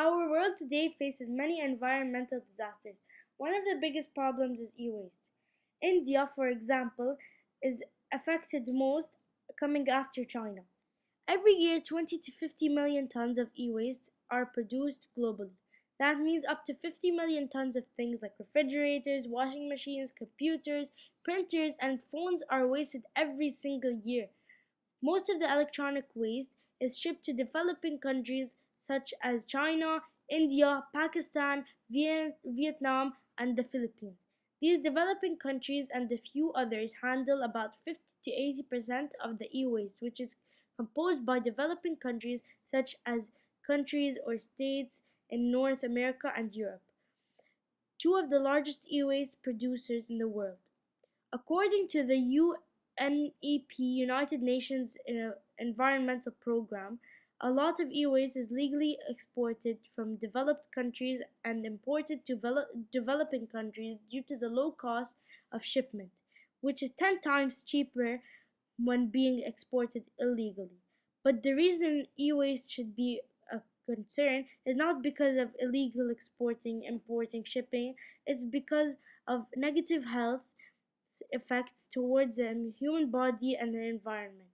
Our world today faces many environmental disasters. One of the biggest problems is e-waste. India, for example, is affected most, coming after China. Every year, 20 to 50 million tons of e-waste are produced globally. That means up to 50 million tons of things like refrigerators, washing machines, computers, printers, and phones are wasted every single year. Most of the electronic waste is shipped to developing countries such as China, India, Pakistan, Vietnam, and the Philippines. These developing countries and a few others handle about 50 to 80% of the e-waste, which is composed by developing countries such as countries or states in North America and Europe, two of the largest e-waste producers in the world. According to the UNEP, United Nations Environmental Programme, a lot of e-waste is legally exported from developed countries and imported to developing countries due to the low cost of shipment, which is 10 times cheaper when being exported illegally. But the reason e-waste should be a concern is not because of illegal exporting, importing, shipping, it's because of negative health effects towards the human body and the environment.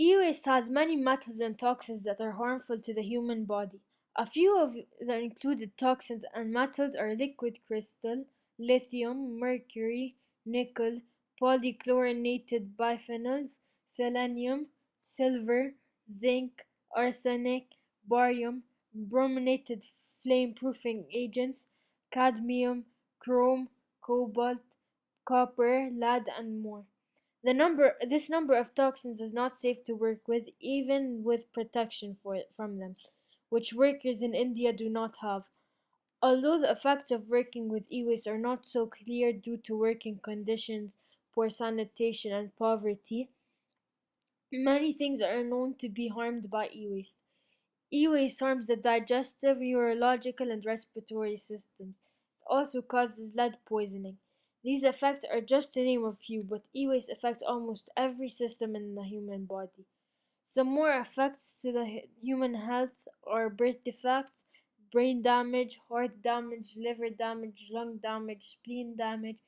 E-waste has many metals and toxins that are harmful to the human body. A few of the included toxins and metals are liquid crystal, lithium, mercury, nickel, polychlorinated biphenyls, selenium, silver, zinc, arsenic, barium, brominated flame-proofing agents, cadmium, chrome, cobalt, copper, lead, and more. This number of toxins is not safe to work with, even with protection from them, which workers in India do not have. Although the effects of working with e-waste are not so clear due to working conditions, poor sanitation, and poverty, many things are known to be harmed by e-waste. E-waste harms the digestive, neurological, and respiratory systems. It also causes lead poisoning. These effects are just to name a few, but e-waste affects almost every system in the human body. Some more effects to the human health are birth defects, brain damage, heart damage, liver damage, lung damage, spleen damage,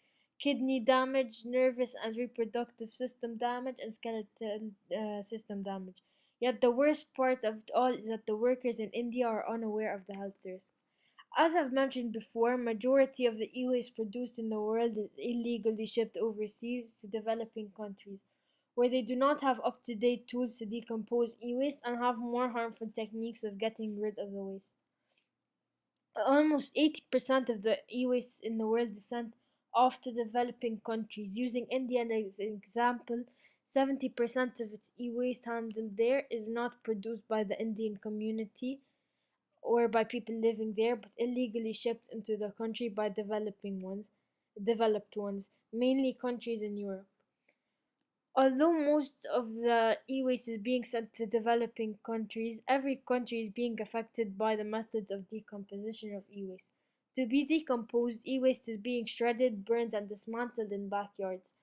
kidney damage, nervous and reproductive system damage, and skeletal system damage. Yet the worst part of it all is that the workers in India are unaware of the health risks. As I've mentioned before, majority of the e-waste produced in the world is illegally shipped overseas to developing countries, where they do not have up-to-date tools to decompose e-waste and have more harmful techniques of getting rid of the waste. Almost 80% of the e-waste in the world is sent off to developing countries. Using India as an example, 70% of its e-waste handled there is not produced by the Indian community or by people living there, but illegally shipped into the country by developed ones, mainly countries in Europe. Although most of the e-waste is being sent to developing countries, every country is being affected by the methods of decomposition of e-waste. To be decomposed, e-waste is being shredded, burned, and dismantled in backyards.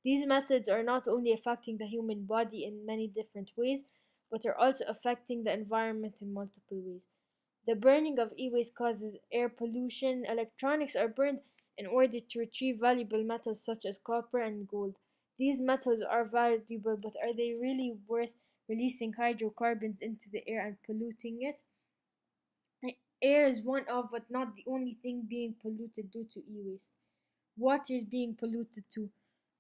These methods are not only affecting the human body in many different ways, but are also affecting the environment in multiple ways. The burning of e-waste causes air pollution. Electronics are burned in order to retrieve valuable metals such as copper and gold. These metals are valuable, but are they really worth releasing hydrocarbons into the air and polluting it? Air is one of, but not the only thing being polluted due to e-waste. Water is being polluted too.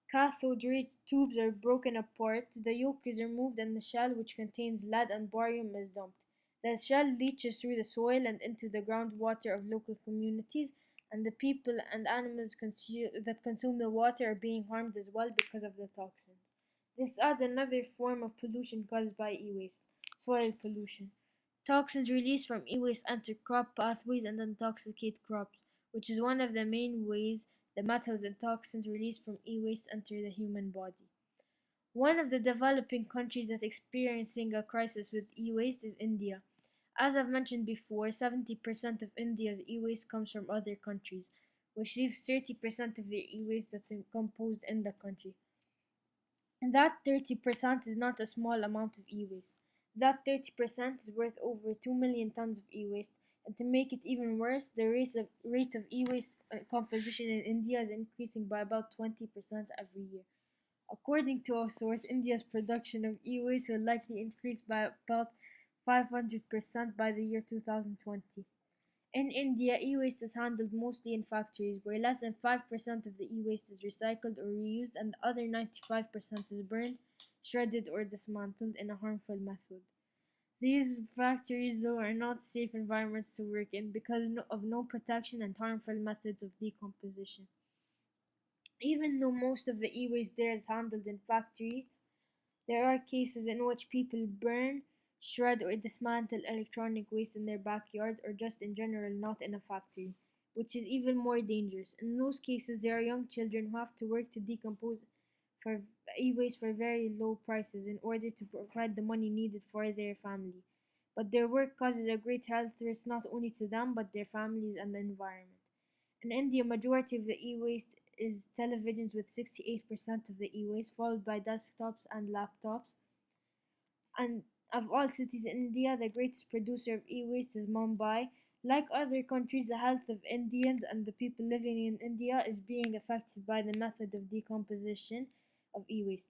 Cathode ray tubes are broken apart, the yolk is removed, and the shell, which contains lead and barium, is dumped. The shell leaches through the soil and into the groundwater of local communities, and the people and animals that consume the water are being harmed as well because of the toxins. This adds another form of pollution caused by e-waste, soil pollution. Toxins released from e-waste enter crop pathways and intoxicate crops, which is one of the main ways the metals and toxins released from e-waste enter the human body. One of the developing countries that's experiencing a crisis with e-waste is India. As I've mentioned before, 70% of India's e-waste comes from other countries, which leaves 30% of the e-waste that's composed in the country. And that 30% is not a small amount of e-waste. That 30% is worth over 2 million tons of e-waste. And to make it even worse, the rate of e-waste composition in India is increasing by about 20% every year. According to a source, India's production of e-waste will likely increase by about 500% by the year 2020. In India, e-waste is handled mostly in factories, where less than 5% of the e-waste is recycled or reused, and the other 95% is burned, shredded, or dismantled in a harmful method. These factories, though, are not safe environments to work in because of no protection and harmful methods of decomposition. Even though most of the e-waste there is handled in factories, there are cases in which people burn, shred, or dismantle electronic waste in their backyards or just in general not in a factory, which is even more dangerous. In those cases, there are young children who have to work to decompose for e-waste for very low prices in order to provide the money needed for their family. But their work causes a great health risk not only to them but their families and the environment. In India, majority of the e-waste is televisions with 68% of the e-waste, followed by desktops and laptops. And of all cities in India, the greatest producer of e-waste is Mumbai. Like other countries, the health of Indians and the people living in India is being affected by the method of decomposition of e-waste.